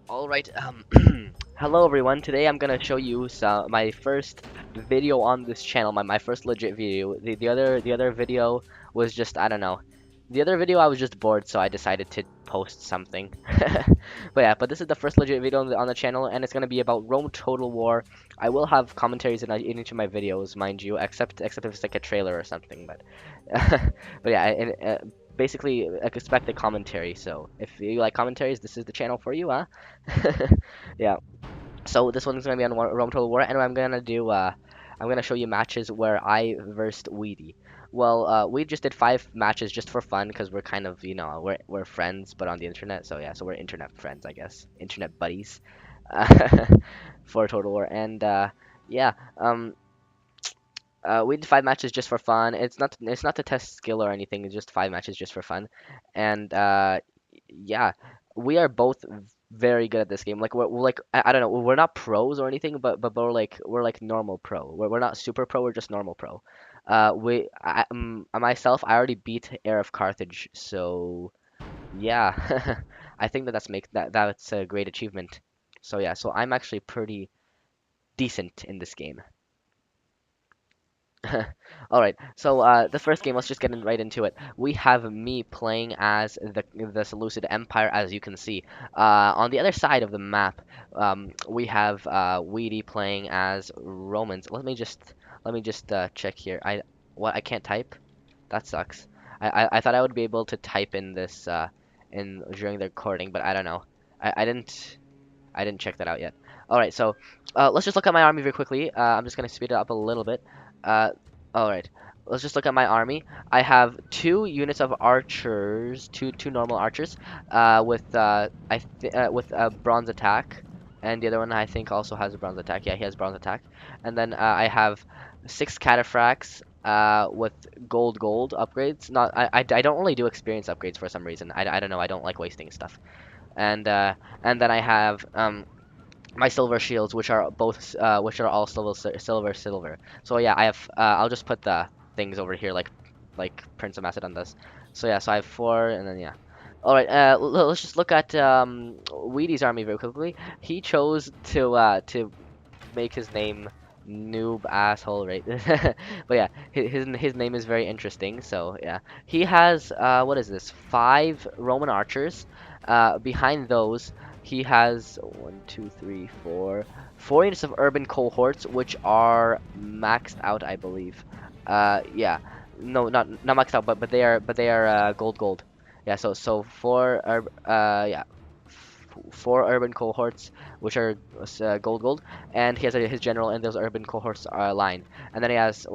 Alright, hello everyone. Today I'm gonna show you my first video on this channel, my first legit video. The other video was just, I don't know. The other video I was just bored, so I decided to post something. But this is the first legit video on the channel, and it's gonna be about Rome Total War. I will have commentaries in each of my videos, mind you, except if it's like a trailer or something, but but yeah, basically expect a commentary. So if you like commentaries, this is the channel for you, huh? Yeah. So this one's gonna be on Rome Total War, and I'm gonna show you matches where I versed Weedie. Well, we just did 5 matches just for fun because we're kind of, we're friends, but on the internet. So yeah, so we're internet friends, I guess, internet buddies, for Total War, and yeah, we did 5 matches just for fun. It's not to test skill or anything. It's just 5 matches just for fun, and yeah, we are both very good at this game. Like we're like I don't know, we're not pros or anything, but we're like normal pro. We're not super pro. We're just normal pro. Myself, I already beat Heir of Carthage, so yeah, I think that's a great achievement. So yeah, so I'm actually pretty decent in this game. All right. So the first game, let's just get right into it. We have me playing as the Seleucid Empire, as you can see. On the other side of the map, we have Weedy playing as Romans. Let me just check here. I can't type. That sucks. I thought I would be able to type in this in during the recording, but I don't know. I didn't check that out yet. All right. So let's just look at my army very quickly. I'm just gonna speed it up a little bit. Uh, Alright, let's just look at my army. I have 2 units of archers, two normal archers, with a bronze attack, and the other one I think also has a bronze attack. Yeah, he has bronze attack. And then I have 6 cataphracts with gold upgrades. Not I don't really do experience upgrades for some reason. I don't know. I don't like wasting stuff. And then I have my silver shields, which are all silver. So yeah, I have. I'll just put the things over here, like Prince of Macedon does. So yeah, so I have 4, and then yeah. All right. Let's just look at Weedy's army very quickly. He chose to make his name noob asshole, right? But yeah, his name is very interesting. So yeah, he has what is this? 5 Roman archers. Behind those, he has 1, 2, 3, 4 units of urban cohorts, which are maxed out, I believe. Yeah, no, not maxed out, but they are gold. Yeah, so 4 urban cohorts, which are gold, and he has his general in those urban cohorts line, and then he has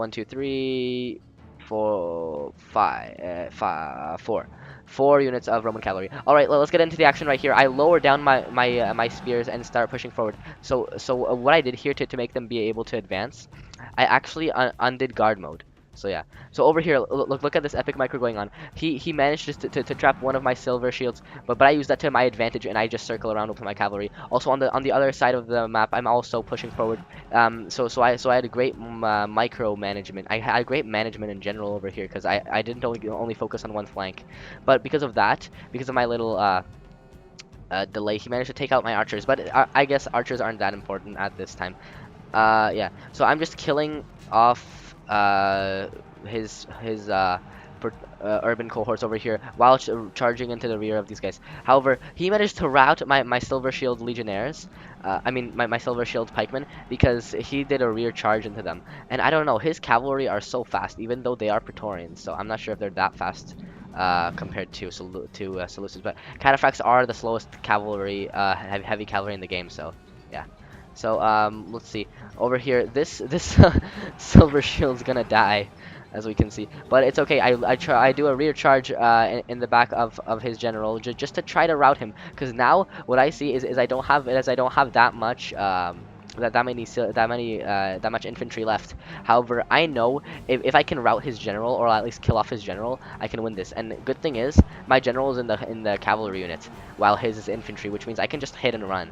4 units of Roman cavalry. All right, let's get into the action right here. I lower down my spears and start pushing forward. So what I did here to make them be able to advance, I actually undid guard mode. So yeah. So over here, look at this epic micro going on. He managed just to trap one of my silver shields, but I use that to my advantage, and I just circle around with my cavalry. Also on the other side of the map, I'm also pushing forward. So I had a great micro management. I had great management in general over here because I didn't only focus on one flank, but because of that, because of my little delay, he managed to take out my archers. But I guess archers aren't that important at this time. Yeah. So I'm just killing off his urban cohorts over here while charging into the rear of these guys. However, he managed to rout my silver shield legionnaires. I mean my silver shield pikemen, because he did a rear charge into them. And I don't know, his cavalry are so fast, even though they are Praetorians. So I'm not sure if they're that fast compared to Seleucids. But cataphracts are the slowest cavalry, heavy cavalry in the game. So yeah. So let's see. Over here, this silver shield's gonna die, as we can see. But it's okay. I do a rear charge in the back of his general, just to try to rout him. Because now what I see is I don't have that much that much infantry left. However, I know if I can rout his general, or at least kill off his general, I can win this. And good thing is my general is in the cavalry unit, while his is infantry, which means I can just hit and run.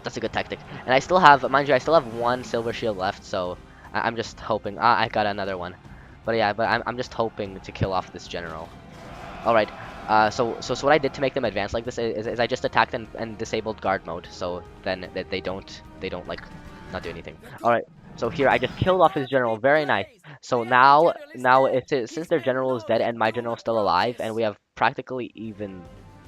That's a good tactic. And I still have, mind you, I still have 1 silver shield left, so I'm just hoping. I got another one. But yeah, I'm just hoping to kill off this general. Alright, So what I did to make them advance like this is I just attacked and disabled guard mode, so then that they don't like not do anything. All right. So here I just killed off his general. Very nice. So now since their general is dead and my general is still alive and we have practically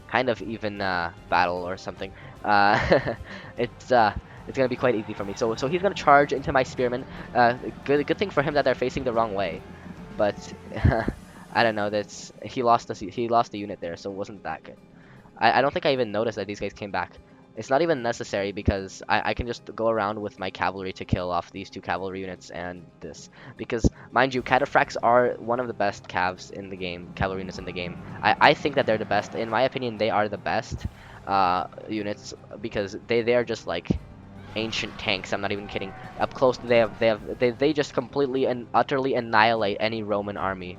kind of even battle or something. Uh, it's uh it's gonna be quite easy for me. So he's gonna charge into my spearmen. Good thing for him that they're facing the wrong way, but I don't know. He lost the unit there, so it wasn't that good. I don't think I even noticed that these guys came back. It's not even necessary because I can just go around with my cavalry to kill off these two cavalry units and this. Because, mind you, cataphracts are one of the best cavs in the game, cavalry units in the game. I think that they're the best. In my opinion, they are the best units because they are just like ancient tanks. I'm not even kidding. Up close, they just completely and utterly annihilate any Roman army.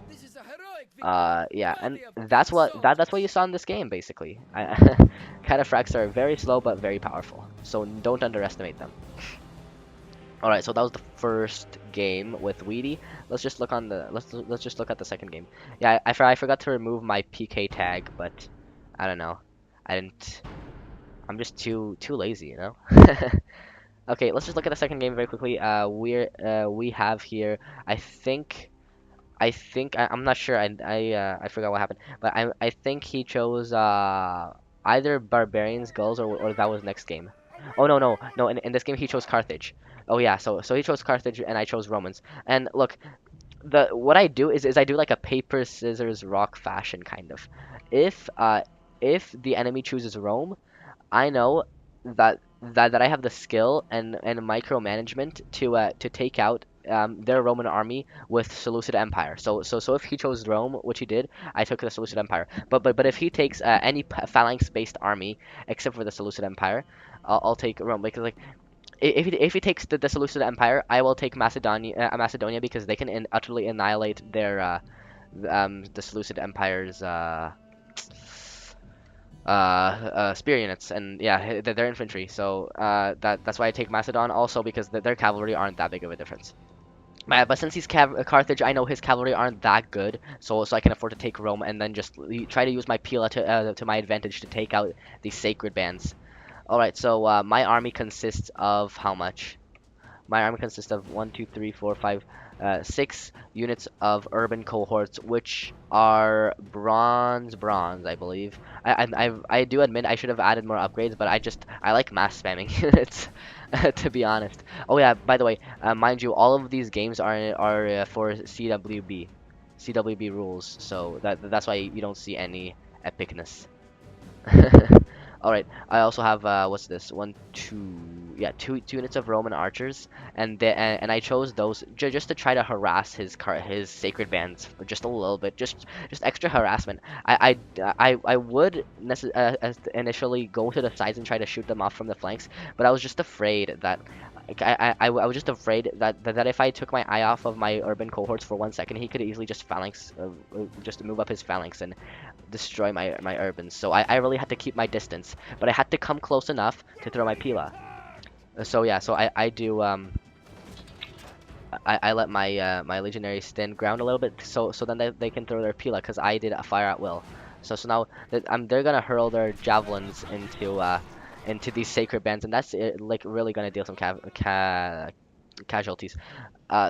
Yeah, and that's what you saw in this game basically. Cataphracts are very slow but very powerful, so don't underestimate them. All right, so that was the first game with Weedie. Let's just look at the second game. Yeah, I forgot to remove my PK tag, but I don't know. I didn't. I'm just too lazy, you know. Okay, let's just look at the second game very quickly. We have here. I think. I'm not sure. I forgot what happened, but I think he chose either barbarians, Gauls, or that was next game. Oh no. In this game he chose Carthage. Oh yeah, so he chose Carthage and I chose Romans. And look, the what I do is I do like a paper scissors rock fashion kind of. If uh if the enemy chooses Rome, I know that I have the skill and micromanagement to take out their Roman army with Seleucid Empire. So if he chose Rome, which he did, I took the Seleucid Empire. But if he takes any phalanx-based army except for the Seleucid Empire, I'll take Rome because like if he takes the Seleucid Empire, I will take Macedonia because they can utterly annihilate their the Seleucid Empire's spear units, and yeah, they're infantry. So that's why I take Macedon. Also because their cavalry aren't that big of a difference. But since he's Carthage, I know his cavalry aren't that good, so I can afford to take Rome and then just try to use my Pila to my advantage to take out these sacred bands. All right, so my army consists of how much? My army consists of 6 units of urban cohorts, which are bronze, I believe. I do admit I should have added more upgrades, but I like mass spamming units, to be honest. Oh yeah, by the way, mind you, all of these games are for CWB rules, so that's why you don't see any epicness. All right. I also have what's this? One, two, yeah, two units of Roman archers, and I chose those just to try to harass his sacred bands for just a little bit, just extra harassment. I would initially go to the sides and try to shoot them off from the flanks, but I was just afraid that. I was just afraid that if I took my eye off of my urban cohorts for 1 second, he could easily just just move up his phalanx and destroy my urbans. So I really had to keep my distance, but I had to come close enough to throw my Pila. So yeah, so I do I let my legionaries stand ground a little bit, so then they can throw their Pila because I did a fire at will. So now they're gonna hurl their javelins into these sacred bands, and that's like really gonna deal some casualties.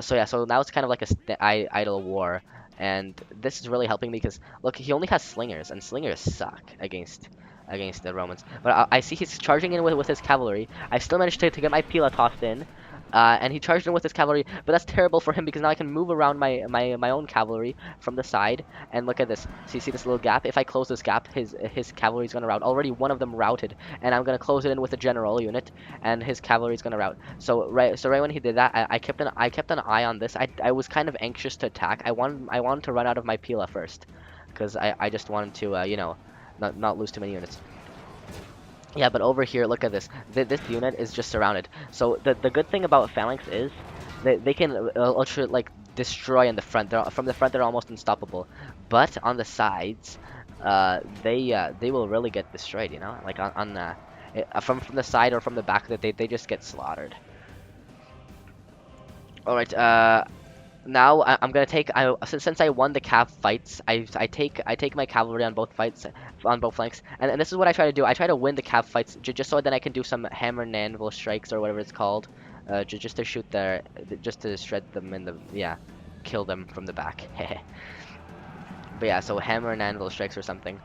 So yeah, so now it's kind of like a idle war, and this is really helping me because look, he only has slingers, and slingers suck against the Romans. But I see he's charging in with his cavalry. I still managed to get my Pila tossed in. And he charged in with his cavalry, but that's terrible for him because now I can move around my own cavalry from the side. And look at this. See this little gap? If I close this gap, his cavalry is gonna rout. Already one of them routed, and I'm gonna close it in with a general unit, and his cavalry is gonna rout. So right when he did that, I kept an eye on this. I was kind of anxious to attack. I wanted to run out of my Pila first, because I just wanted to you know, not lose too many units. Yeah, but over here, look at this. This unit is just surrounded. So the good thing about phalanx is they can ultra like destroy in the front. From the front, they're almost unstoppable. But on the sides, they will really get destroyed. You know, like from the side or from the back, that they just get slaughtered. All right. now I'm gonna take since I won the cav fights, I take my cavalry on both fights, on both flanks, and this is what I try to do. I try to win the cav fights just so then I can do some hammer and anvil strikes or whatever it's called, just to shoot just to shred them in the kill them from the back. But yeah, so hammer and anvil strikes or something,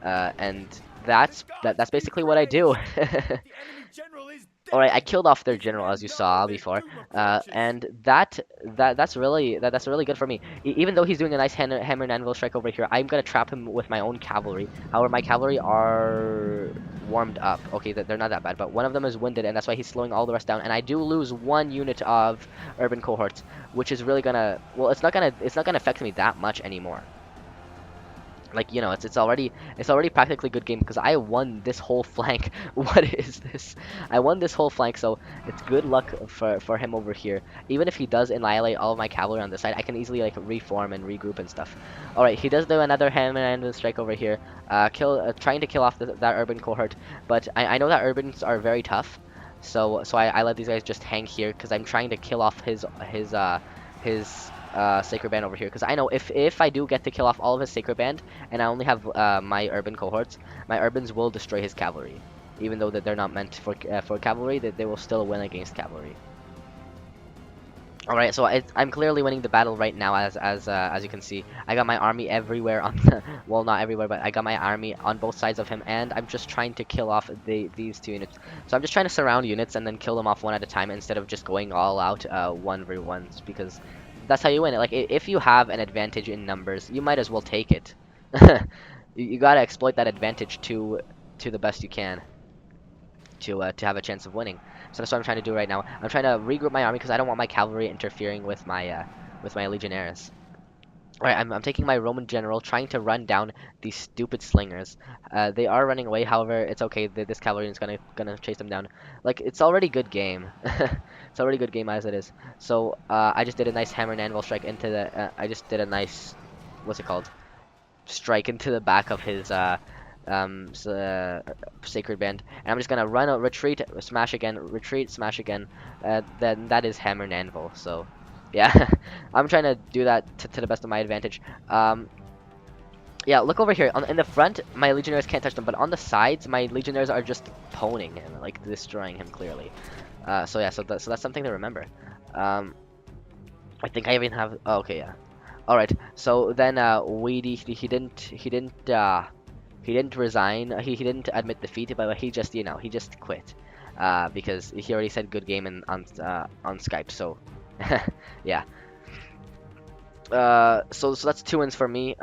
and that's basically what I do. All right, I killed off their general as you saw before, and that's really good for me. Even though he's doing a nice hammer and anvil strike over here, I'm gonna trap him with my own cavalry. However, my cavalry are warmed up. Okay, they're not that bad, but one of them is winded, and that's why he's slowing all the rest down. And I do lose one unit of urban cohorts, which is really gonna well, it's not gonna affect me that much anymore. Like, you know, it's already practically a good game because I won this whole flank. What is this? I won this whole flank, so it's good luck for him over here. Even if he does annihilate all of my cavalry on this side, I can easily like reform and regroup and stuff. All right, he does do another hammer and strike over here, trying to kill off that urban cohort. But I know that urbans are very tough, so I let these guys just hang here because I'm trying to kill off his sacred band over here because I know if I do get to kill off all of his sacred band and I only have my urban cohorts, my urbans will destroy his cavalry, even though that they're not meant for cavalry, that they will still win against cavalry. All right, so I'm clearly winning the battle right now, as you can see. I got my army everywhere on the, well, not everywhere, but I got my army on both sides of him, and I'm just trying to kill off these two units. So I'm just trying to surround units and then kill them off one at a time instead of just going all out 1v1s, because that's how you win it. Like if you have an advantage in numbers, you might as well take it. You gotta exploit that advantage to the best you can to have a chance of winning. So that's what I'm trying to do right now. I'm trying to regroup my army because I don't want my cavalry interfering with my legionnaires. Alright, I'm taking my Roman general, trying to run down these stupid slingers. They are running away, however, it's okay. This cavalry is gonna chase them down. Like, it's already good game. It's already good game as it is. So, I just did a nice hammer and anvil strike into the, I just did a nice, what's it called? Strike into the back of his, sacred band, and I'm just gonna run a retreat, smash again, retreat, smash again. Then that is hammer and anvil. So, yeah, I'm trying to do that to the best of my advantage. Yeah, look over here. In the front, my legionnaires can't touch them, but on the sides, my legionnaires are just poning him, like destroying him clearly. So yeah, so that's something to remember. I think I even have. Oh, okay, yeah. All right. So then, Weedie, he didn't resign. He didn't admit defeat, but he just, you know, he just quit. Because he already said good game on Skype. So, yeah. So that's 2 wins for me.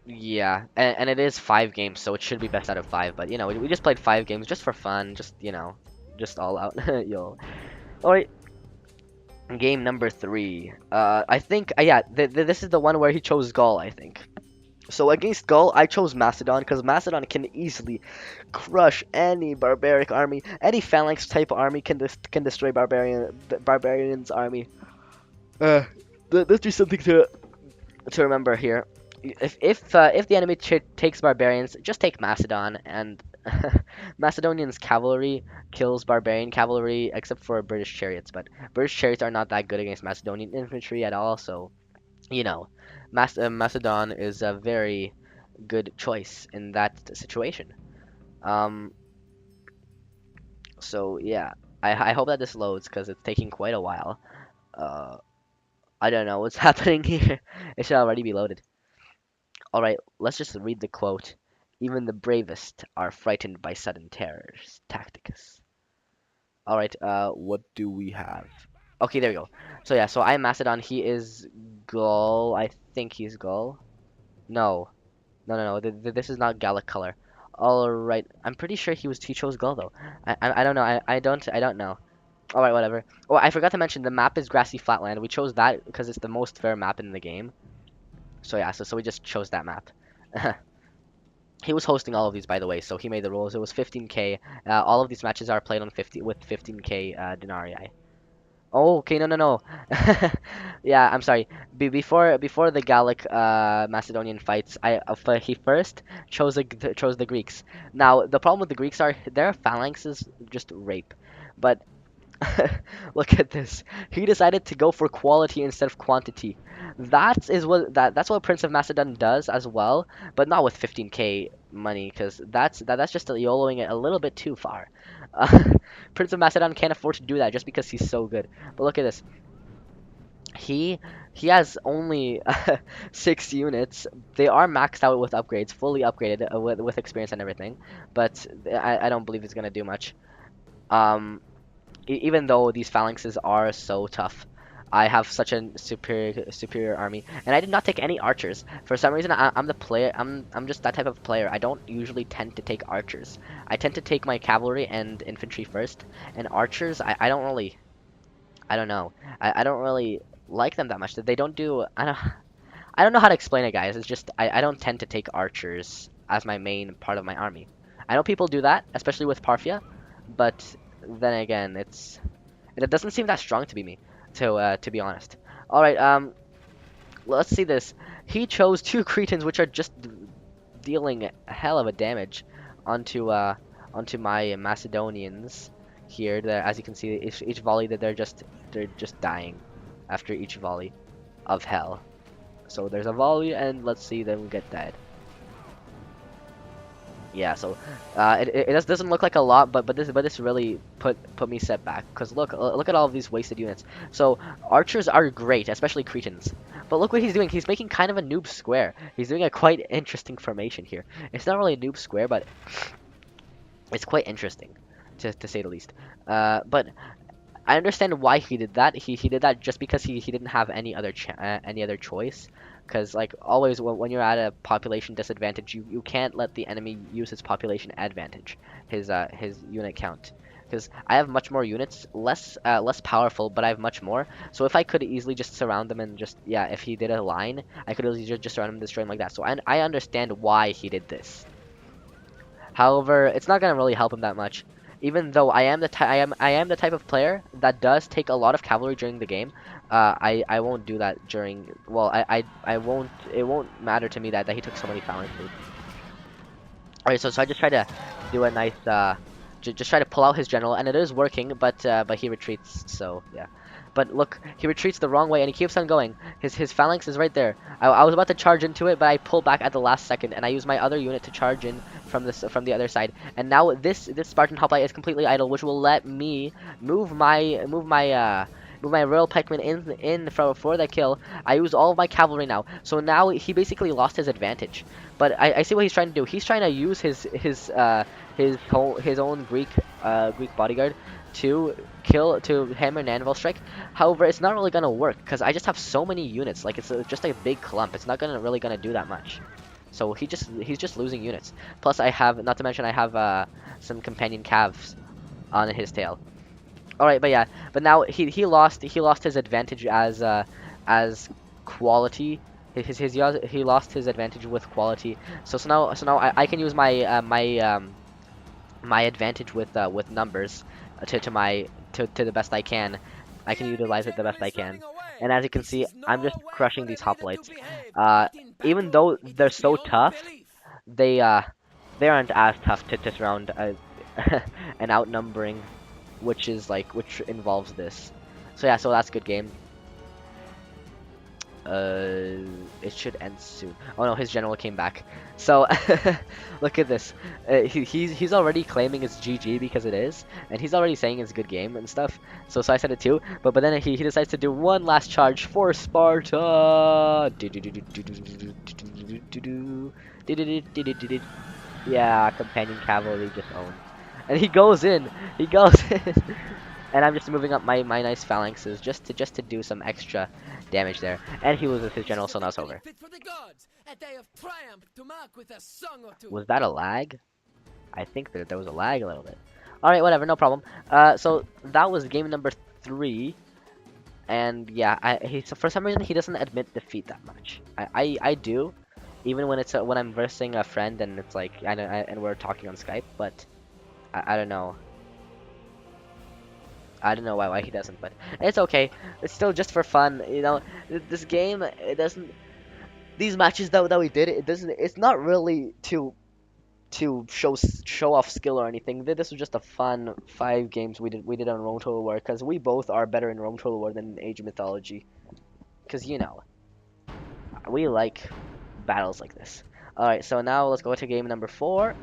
Yeah, and it is 5 games, so it should be best out of 5. But you know, we just played 5 games just for fun, just, you know, just all out. Yo. All right. Game number 3. I think yeah, this is the one where he chose Gaul, I think. So against Gaul, I chose Macedon because Macedon can easily crush any barbaric army. Any phalanx type army can destroy barbarian's army. That's just something to remember here. If the enemy takes barbarians, just take Macedon, and Macedonians cavalry kills barbarian cavalry except for British chariots. But British chariots are not that good against Macedonian infantry at all. So, you know, Macedon is a very good choice in that situation. Um, so yeah, I hope that this loads because it's taking quite a while. Uh, I don't know what's happening here. It should already be loaded. Alright, let's just read the quote. Even the bravest are frightened by sudden terrors. Tacticus. Alright, what do we have? Okay, there we go. So yeah, so I'm Macedon. He is Gaul. I think he's Gaul. No. No. This is not Gallic color. Alright, I'm pretty sure he chose Gaul though. I don't know. I don't know. Alright, whatever. Oh, I forgot to mention the map is grassy flatland. We chose that because it's the most fair map in the game. So yeah, so we just chose that map. He was hosting all of these, by the way, so he made the rules. It was 15k. All of these matches are played on 15k denarii. Oh, okay, no. Yeah, I'm sorry. Before the Gallic Macedonian fights, he first chose the Greeks. Now the problem with the Greeks are their phalanxes just rape, but Look at this. He decided to go for quality instead of quantity. That's what Prince of Macedon does as well, but not with 15k money, because that's just YOLOing it a little bit too far. Prince of Macedon can't afford to do that just because he's so good. But look at this. He he has only 6 units. They are maxed out with upgrades, fully upgraded with experience and everything, but I don't believe it's gonna do much. Um, even though these phalanxes are so tough. I have such a superior army, and I did not take any archers. For some reason, I'm the player. I'm just that type of player. I don't usually tend to take archers. I tend to take my cavalry and infantry first, and archers, I don't know. I don't really like them that much. They don't do. I don't know how to explain it, guys. It's just I don't tend to take archers as my main part of my army. I know people do that, especially with Parthia, but then again, it doesn't seem that strong to be me, to be honest. All right, let's see this. He chose 2 Cretans, which are just dealing a hell of a damage onto my Macedonians here. As you can see, each volley that they're just dying after each volley of hell. So there's a volley, and let's see them get dead. Yeah, so it just doesn't look like a lot, but this really put me set back, because look at all of these wasted units. So archers are great, especially Cretans. But look what he's doing. He's making kind of a noob square. He's doing a quite interesting formation here. It's not really a noob square, but it's quite interesting, to say the least. But I understand why he did that. He did that just because he didn't have any other choice. Because like always, when you're at a population disadvantage, you can't let the enemy use his population advantage, his unit count. Because I have much more units, less powerful, but I have much more. So if I could easily just surround them and just, yeah, if he did a line, I could easily just surround him and destroy him like that. So I understand why he did this. However, it's not gonna really help him that much. Even though I am the type of player that does take a lot of cavalry during the game, I won't do that during. Well, I won't. It won't matter to me that he took so many phalanxes. All right, so I just try to do a nice just try to pull out his general, and it is working, but he retreats. So yeah. But look, he retreats the wrong way, and he keeps on going. His phalanx is right there. I was about to charge into it, but I pulled back at the last second, and I used my other unit to charge in from the other side. And now this Spartan hoplite is completely idle, which will let me move my royal pikemen in for the kill. I use all of my cavalry now, so now he basically lost his advantage. But I see what he's trying to do. He's trying to use his own Greek bodyguard to hammer an anvil strike. However, it's not really gonna work because I just have so many units. Like it's just a big clump. It's not really gonna do that much. So he's just losing units. Plus I have, not to mention, I have some companion calves on his tail. All right, but yeah, but now he lost his advantage as quality. He lost his advantage with quality. So now I can use my advantage with numbers to the best I can. I can utilize it the best I can. And as you can see, I'm just crushing these hoplites. Even though they're so tough, they aren't as tough to surround an outnumbering, which involves this. So yeah, so that's a good game. It should end soon. Oh no, his general came back. So look at this. He's already claiming it's GG because it is, and he's already saying it's a good game and stuff. So I said it too. But then he decides to do one last charge for Sparta. Yeah, companion cavalry just owned, and he goes in. He goes in. And I'm just moving up my nice phalanxes just to do some extra damage there. And he loses his general, so now it's over. Was that a lag? I think that there was a lag a little bit. Alright, whatever, no problem. So that was game number 3. And yeah, so for some reason he doesn't admit defeat that much. I do, even when when I'm versing a friend and it's like and we're talking on Skype, but I don't know. I don't know why he doesn't, but it's okay. It's still just for fun, you know. This game, it doesn't. These matches that we did, it doesn't. It's not really to show off skill or anything. This was just a fun 5 games we did on Rome Total War because we both are better in Rome Total War than in Age of Mythology. Because we like battles like this. All right, so now let's go to game number 4.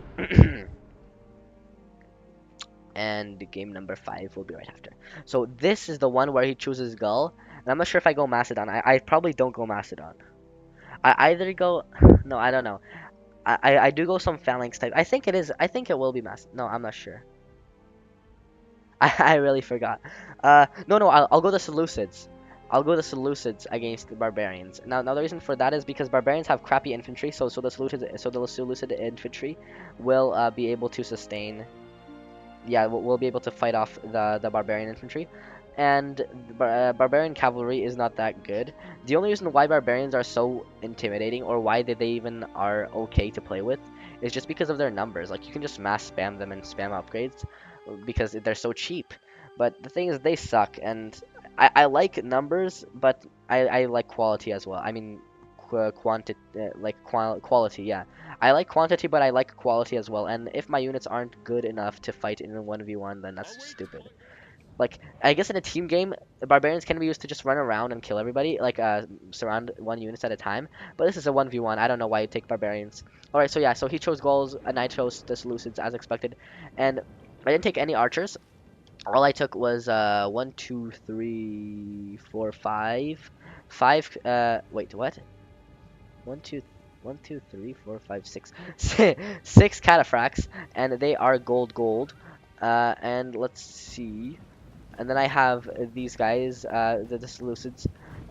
And game number 5 will be right after. So this is the one where he chooses Gull, and I'm not sure if I go Macedon. I probably don't go Macedon. I either go, no, I don't know. I do go some Phalanx type. I think it is. I think it will be Macedon. No, I'm not sure. I really forgot. No, I'll go the Seleucids. I'll go the Seleucids against the Barbarians. Now the reason for that is because Barbarians have crappy infantry, so the Seleucid infantry will be able to sustain. Yeah, we'll be able to fight off the barbarian infantry, and barbarian cavalry is not that good. The only reason why barbarians are so intimidating, or why they even are okay to play with, is just because of their numbers. Like, you can just mass spam them and spam upgrades because they're so cheap. But the thing is, they suck, and I like numbers, but I like quality as well. I mean, quality, yeah. I like quantity, but I like quality as well. And if my units aren't good enough to fight in a 1v1, then that's stupid. Like, I guess in a team game, barbarians can be used to just run around and kill everybody, like surround one unit at a time. But this is a 1v1. I don't know why you take barbarians. All right, so yeah, so he chose Gauls and I chose the Seleucids as expected, and I didn't take any archers. All I took was 1, 2, 3, 4, 5, 5. Wait, what? 1, 2, 1, 2, 3, 4, 5, 6, 6 cataphracts, and they are gold. And let's see. And then I have these guys, the Seleucids,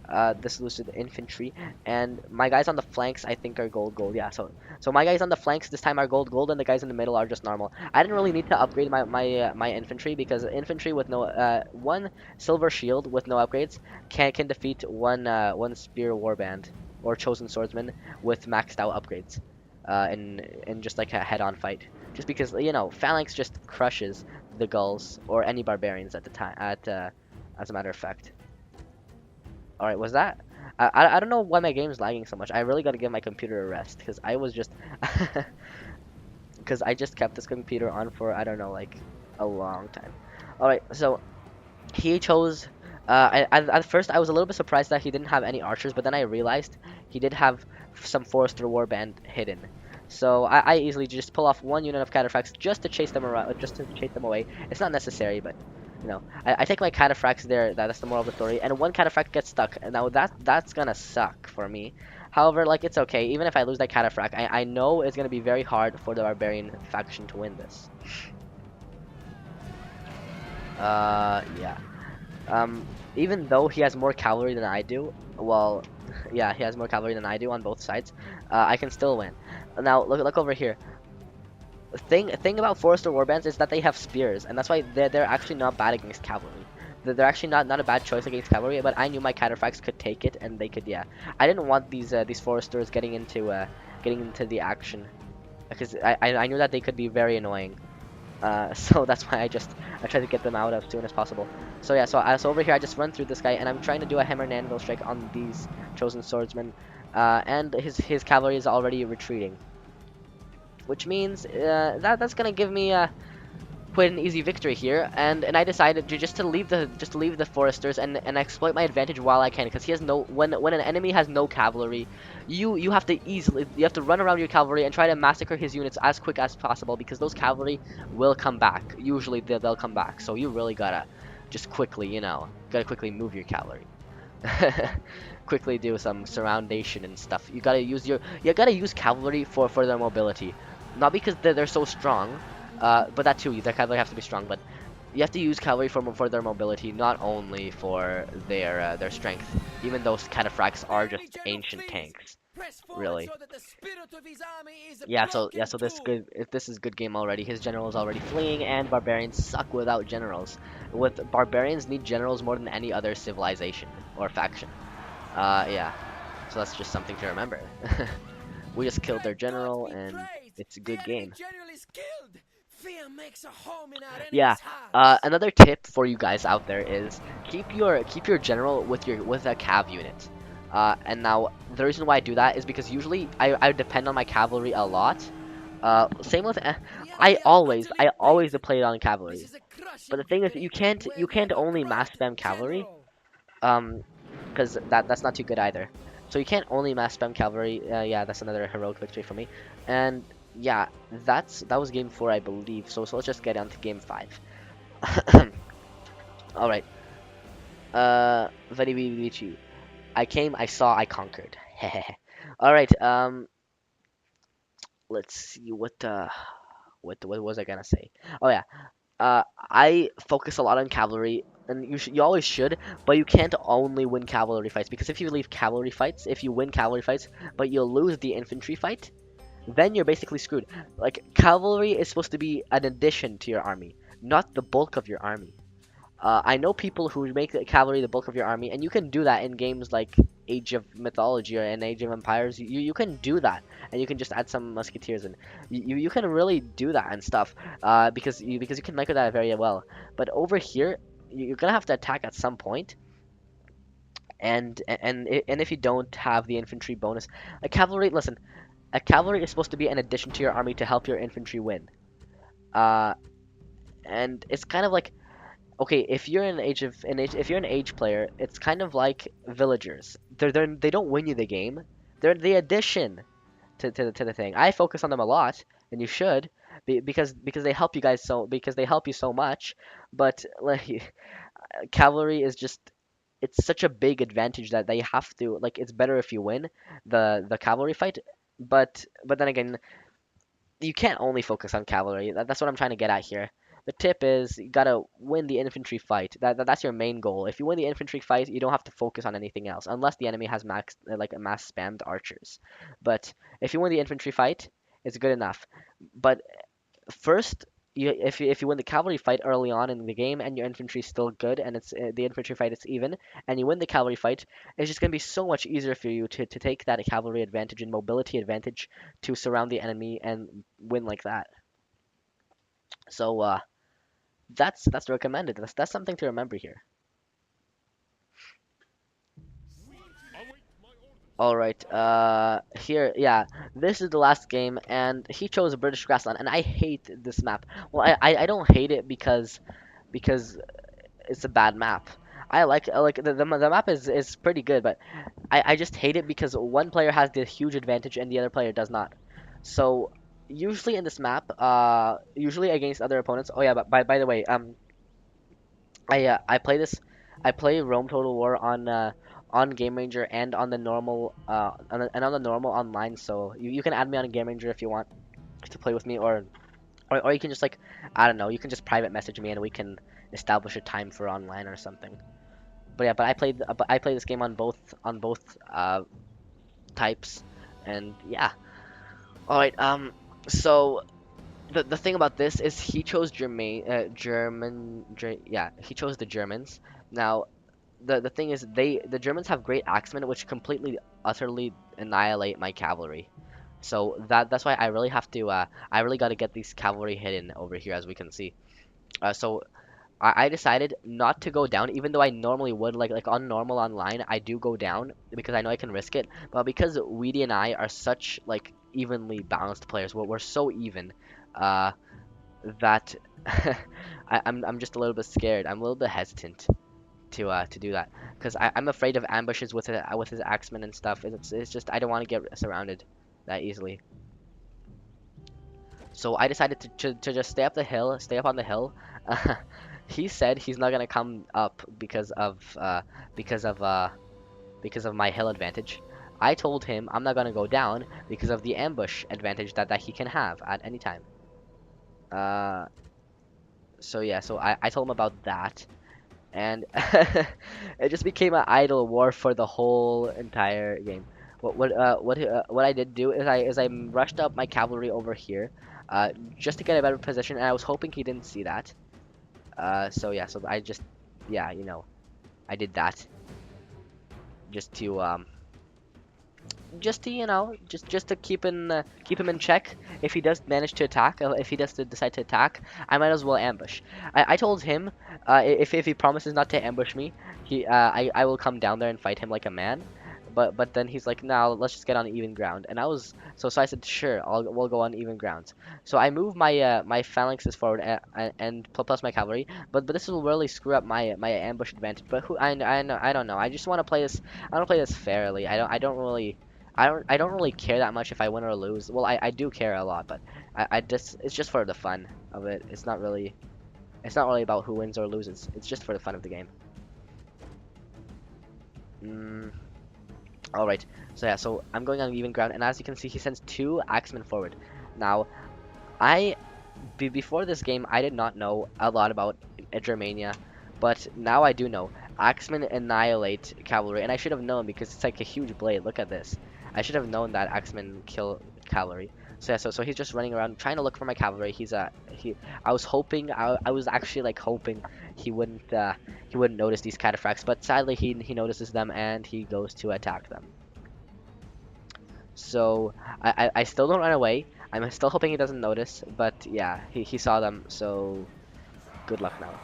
the Seleucid infantry, and my guys on the flanks I think are gold. Yeah, so my guys on the flanks this time are gold, and the guys in the middle are just normal. I didn't really need to upgrade my infantry, because infantry with no one silver shield with no upgrades can defeat one spear warband or chosen swordsman with maxed out upgrades, in just like a head-on fight. Just because phalanx just crushes the Gauls or any barbarians at the time. As a matter of fact. All right, was that? I don't know why my game's lagging so much. I really got to give my computer a rest, because I was just because I just kept this computer on for, I don't know, like a long time. All right, so he chose. At first, I was a little bit surprised that he didn't have any archers, but then I realized he did have some Forester warband hidden. So I easily just pull off one unit of cataphracts just to chase them around, just to chase them away. It's not necessary, but I take my cataphracts there. That's the moral of the story. And one cataphract gets stuck, and now that's gonna suck for me. However, like, it's okay. Even if I lose that cataphract, I know it's gonna be very hard for the barbarian faction to win this. Yeah. Even though he has more cavalry than I do, well, yeah, he has more cavalry than I do on both sides, I can still win. Now, look over here. Thing about Forester warbands is that they have spears, and that's why they're actually not bad against cavalry. They're actually not a bad choice against cavalry, but I knew my cataphracts could take it, and they could, yeah. I didn't want these Foresters getting into the action, because I knew that they could be very annoying. So that's why I tried to get them out as soon as possible. So yeah, so over here I just run through this guy, and I'm trying to do a hammer and anvil strike on these chosen swordsmen, and his cavalry is already retreating, which means that's gonna give me quite an easy victory here. And I decided to leave the Foresters and exploit my advantage while I can, because he has no when an enemy has no cavalry, you have to run around your cavalry and try to massacre his units as quick as possible, because those cavalry will come back. Usually they'll come back, so you really gotta just quickly quickly move your cavalry. Quickly do some surroundation and stuff. You gotta use cavalry for their mobility, not because they're so strong, but that too. Their cavalry have to be strong, but you have to use cavalry for their mobility, not only for their strength. Even those cataphracts are just ancient tanks, really. Yeah, so this is good game already. His general is already fleeing, and barbarians suck without generals. Barbarians need generals more than any other civilization or faction. Yeah. So that's just something to remember. We just killed their general, and it's a good game. Yeah. Another tip for you guys out there is keep your general with a cav unit. And now the reason why I do that is because usually I depend on my cavalry a lot, Same with I always played on cavalry. But the thing is, you can't only mass spam cavalry. Um, because that's not too good either. So you can't only mass spam cavalry. Yeah, that's another heroic victory for me. And yeah, that was game 4, I believe. So let's just get on to game 5. All right. Very Vici. I came, I saw, I conquered. All right. Let's see what was I gonna say? Oh yeah. I focus a lot on cavalry, and you always should, but you can't only win cavalry fights, because if you win cavalry fights, but you lose the infantry fight, then you're basically screwed. Like, cavalry is supposed to be an addition to your army, not the bulk of your army. I know people who make the cavalry the bulk of your army, and you can do that in games like Age of Mythology or in Age of Empires. You can do that, and you can just add some musketeers, and you can really do that and stuff. Because you can micro that very well. But over here, you're gonna have to attack at some point, and if you don't have the infantry bonus, a cavalry is supposed to be an addition to your army to help your infantry win. Uh, and it's kind of like, okay, if you're if you're an age player, it's kind of like villagers. They don't win you the game. They're the addition to the thing. I focus on them a lot, and you should, because they help you guys because they help you so much. But like, cavalry is just, it's such a big advantage that they have to, like, it's better if you win the cavalry fight. But then again, you can't only focus on cavalry. That's what I'm trying to get at here. The tip is, you gotta win the infantry fight. That's your main goal. If you win the infantry fight, you don't have to focus on anything else, unless the enemy has mass spammed archers. But if you win the infantry fight, it's good enough. But first, if you win the cavalry fight early on in the game, and your infantry is still good, and it's the infantry fight is even, and you win the cavalry fight, it's just gonna be so much easier for you to take that cavalry advantage and mobility advantage to surround the enemy and win like that. So that's recommended. That's something to remember here. All right. Here, yeah, this is the last game, and he chose British grassland, and I hate this map. Well, I don't hate it because it's a bad map. I like the map is pretty good, but I just hate it because one player has the huge advantage and the other player does not. So usually in this map, usually against other opponents. Oh yeah, but by the way, I play this. I play Rome Total War on Game Ranger and on the normal on the normal online. So you can add me on Game Ranger if you want to play with me, or you can just, like, I don't know, you can just private message me and we can establish a time for online or something. But yeah, but I play this game on both types, and yeah. All right. So the thing about this is he chose yeah, he chose the Germans. Now, the thing is, the Germans have great axemen, which completely utterly annihilate my cavalry. So that's why I really got to get these cavalry hidden over here, as we can see. So I decided not to go down, even though I normally would. Like on normal online, I do go down because I know I can risk it. But because Weedie and I are such, like, evenly balanced players, we're so even, uh, that I'm just a little bit scared. I'm a little bit hesitant to do that, because I'm afraid of ambushes with his axemen and stuff. It's just, I don't want to get surrounded that easily. So I decided to just stay up on the hill. He said he's not gonna come up because of because of my hill advantage. I told him I'm not gonna go down because of the ambush advantage that he can have at any time. Uh, so yeah, so I told him about that, and it just became an idle war for the whole entire game. What I did do is I rushed up my cavalry over here, just to get a better position, and I was hoping he didn't see that. So yeah, so I just, yeah, I did that just to just to keep him in check. If he does manage to attack, if he does decide to attack, I might as well ambush. I told him, if he promises not to ambush me, I will come down there and fight him like a man. but then he's like, now let's just get on even ground. And I was so I said, sure, we'll go on even grounds. So I move my phalanxes forward and plus my cavalry. But this will really screw up my ambush advantage. But I don't know. I just want to play this. I want to play this fairly. I don't really care that much if I win or lose. Well, I do care a lot, but I just it's just for the fun of it. It's not really about who wins or loses. It's just for the fun of the game. Mm, all right. So yeah. So I'm going on even ground, and as you can see, he sends 2 axemen forward. Now, I before this game, I did not know a lot about Germania, but now I do know. Axemen annihilate cavalry, and I should have known because it's like a huge blade. Look at this. I should have known that axemen kill cavalry. So yeah, so he's just running around trying to look for my cavalry. I was hoping, I was actually like hoping he wouldn't notice these cataphracts, but sadly he notices them and he goes to attack them. So I still don't run away. I'm still hoping he doesn't notice, but yeah, he saw them, so good luck now.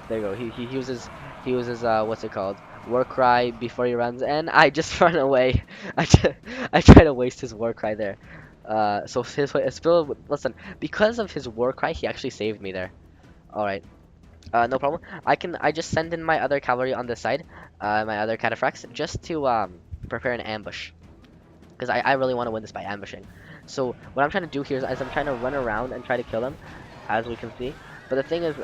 There you go. He uses what's it called? War cry before he runs, and I just run away. I try to waste his war cry there. So his still listen, because of his war cry, he actually saved me there. All right. No problem. I just send in my other cavalry on this side, my other cataphracts, just to prepare an ambush. Because I really want to win this by ambushing. So what I'm trying to do here is I'm trying to run around and try to kill them, as we can see. But the thing is,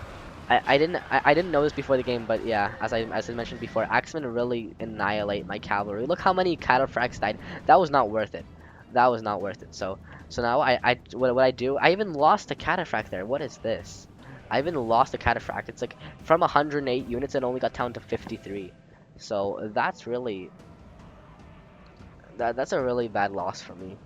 I didn't know this before the game, but yeah, as I mentioned before, axemen really annihilate my cavalry. Look how many cataphracts died. That was not worth it. That was not worth it. So now what I do? I even lost a cataphract there. What is this? I even lost a cataphract. It's like from 108 units, it only got down to 53. So that's a really bad loss for me.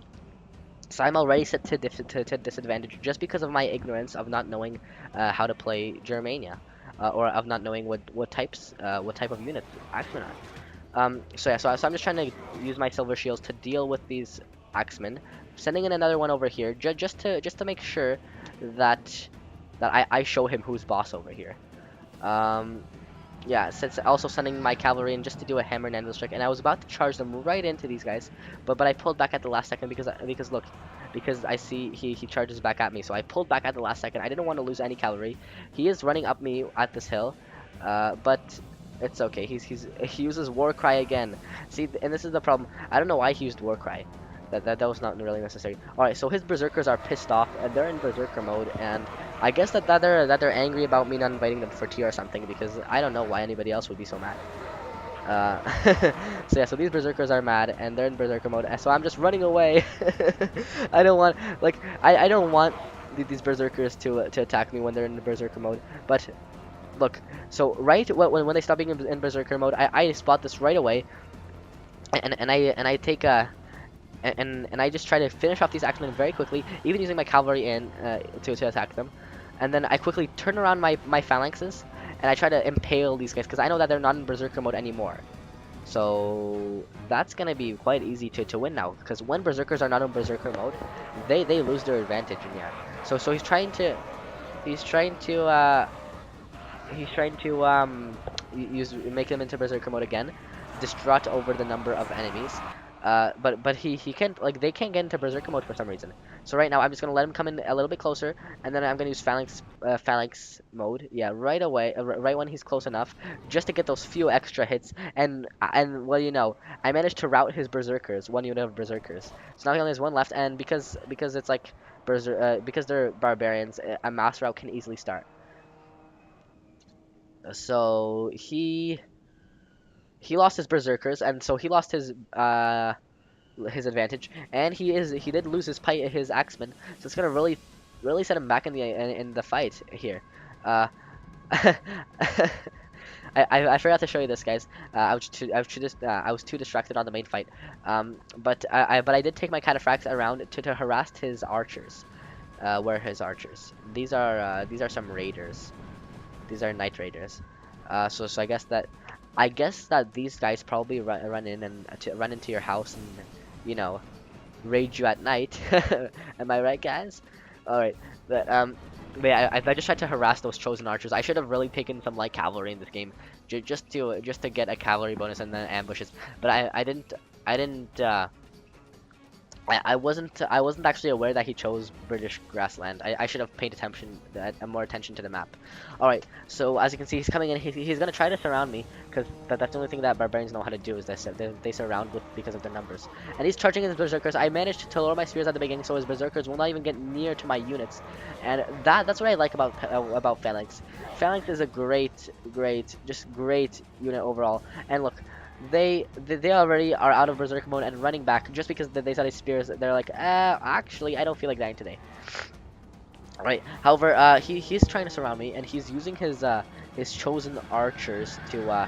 So I'm already set to disadvantage just because of my ignorance of not knowing how to play Germania, or of not knowing what type of units axemen are. So yeah, so I'm just trying to use my silver shields to deal with these axemen, sending in another one over here just to make sure that I show him who's boss over here. Yeah, also sending my cavalry in just to do a hammer and anvil strike, and I was about to charge them right into these guys, but I pulled back at the last second because look, because I see he charges back at me, so I pulled back at the last second. I didn't want to lose any cavalry. He is running up me at this hill, but it's okay. He uses war cry again. See, and this is the problem. I don't know why he used war cry. That was not really necessary. All right, so his berserkers are pissed off and they're in berserker mode, and I guess that they're angry about me not inviting them for tea or something, because I don't know why anybody else would be so mad. So yeah, so these berserkers are mad and they're in berserker mode, so I'm just running away. I don't want I don't want these berserkers to attack me when they're in berserker mode. But look, so right when they stop being in berserker mode, I spot this right away, and I take a and I just try to finish off these axemen very quickly, even using my cavalry in to attack them. And then I quickly turn around my phalanxes, and I try to impale these guys, because I know that they're not in berserker mode anymore. So that's gonna be quite easy to win now, because when berserkers are not in berserker mode, they lose their advantage. And yeah, so he's trying to make them into berserker mode again, distraught over the number of enemies. But he can't, like, they can't get into berserker mode for some reason. So right now I'm just gonna let him come in a little bit closer, and then I'm gonna use phalanx mode. Yeah, right away, right when he's close enough, just to get those few extra hits. And well, you know, I managed to rout his berserkers, 1 unit of berserkers. So now he only has 1 left, and because it's like because they're barbarians, a mass rout can easily start. So he lost his berserkers, and so he lost his advantage, and he did lose his axeman, so it's gonna really set him back in the fight here. Uh, I forgot to show you this, guys. I was too distracted on the main fight. But I did take my cataphracts around to harass his archers. Where are his archers? These are some raiders. These are night raiders. So I guess that these guys probably run in and run into your house and, you know, raid you at night. Am I right, guys? All right, but yeah, I just tried to harass those chosen archers. I should have really taken some light cavalry in this game, just to get a cavalry bonus and then ambushes. But I wasn't actually aware that he chose British grassland. I should have paid attention more attention to the map. All right, so as you can see, he's coming in. He's gonna try to surround me because that's the only thing that barbarians know how to do is they surround with because of their numbers. And he's charging his berserkers. I managed to lower my spears at the beginning, so his berserkers will not even get near to my units. And that's what I like about phalanx. Phalanx is a just great unit overall. And look, they already are out of berserk mode and running back just because they saw these spears. They're like, actually, I don't feel like dying today. Right. However, he's trying to surround me, and he's using his chosen archers to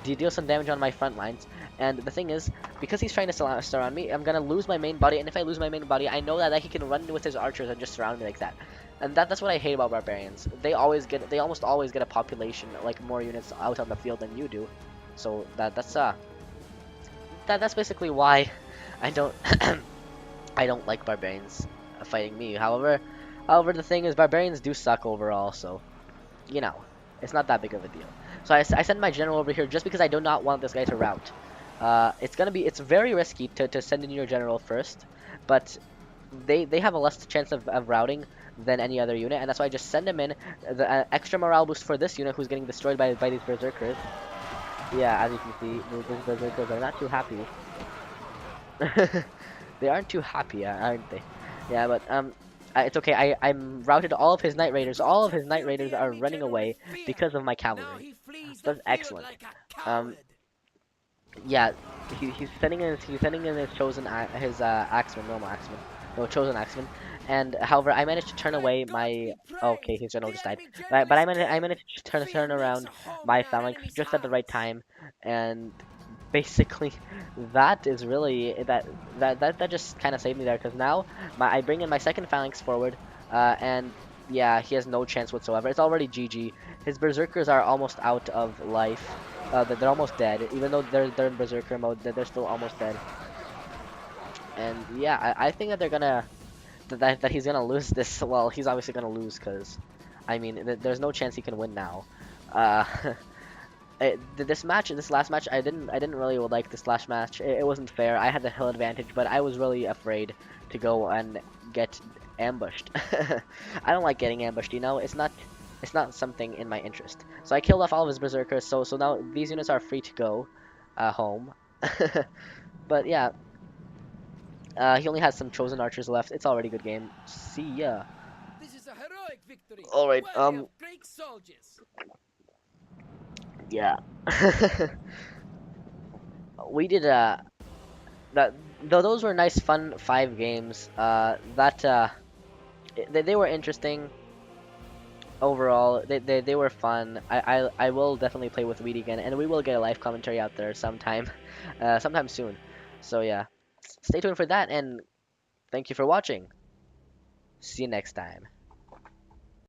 deal some damage on my front lines. And the thing is, because he's trying to surround me, I'm gonna lose my main body. And if I lose my main body, I know that he can run with his archers and just surround me like that. And that's what I hate about barbarians. They almost always get a population like more units out on the field than you do. So that's basically why I don't I don't like barbarians fighting me. However, the thing is, barbarians do suck overall, so you know, it's not that big of a deal. So I send my general over here just because I do not want this guy to rout. It's very risky to send in your general first, but they have a less chance of routing than any other unit, and that's why I just send him in. The extra morale boost for this unit who's getting destroyed by these berserkers. Yeah, as you can see, those berserkers are not too happy. They aren't too happy, aren't they? Yeah, but it's okay. I'm routed all of his Knight Raiders. All of his Knight Raiders are running away because of my cavalry. That's excellent. Um, yeah, he's sending in his chosen axeman, normal axeman, no chosen axeman. And however, I managed to turn away my. Okay, his general just died. But I managed to turn around my phalanx just at the right time, and basically that is really that just kind of saved me there because now I bring in my second phalanx forward, and yeah, he has no chance whatsoever. It's already GG. His berserkers are almost out of life. They're almost dead. Even though they're in berserker mode, they're still almost dead. And yeah, I think that they're gonna that he's gonna lose this. Well, he's obviously gonna lose because I mean there's no chance he can win now. Uh, this last match, I didn't really like this last match. It wasn't fair. I had the hill advantage, but I was really afraid to go and get ambushed. I don't like getting ambushed, you know. It's not something in my interest. So I killed off all of his berserkers. So now these units are free to go home. But yeah, he only has some chosen archers left. It's already a good game. See ya. This is a heroic victory. All right. Well, we have great soldiers. Yeah. We did that though those were nice fun 5 games. They were interesting overall. They were fun. I will definitely play with Weedie again, and we will get a live commentary out there sometime sometime soon. So yeah, stay tuned for that, and thank you for watching. See you next time.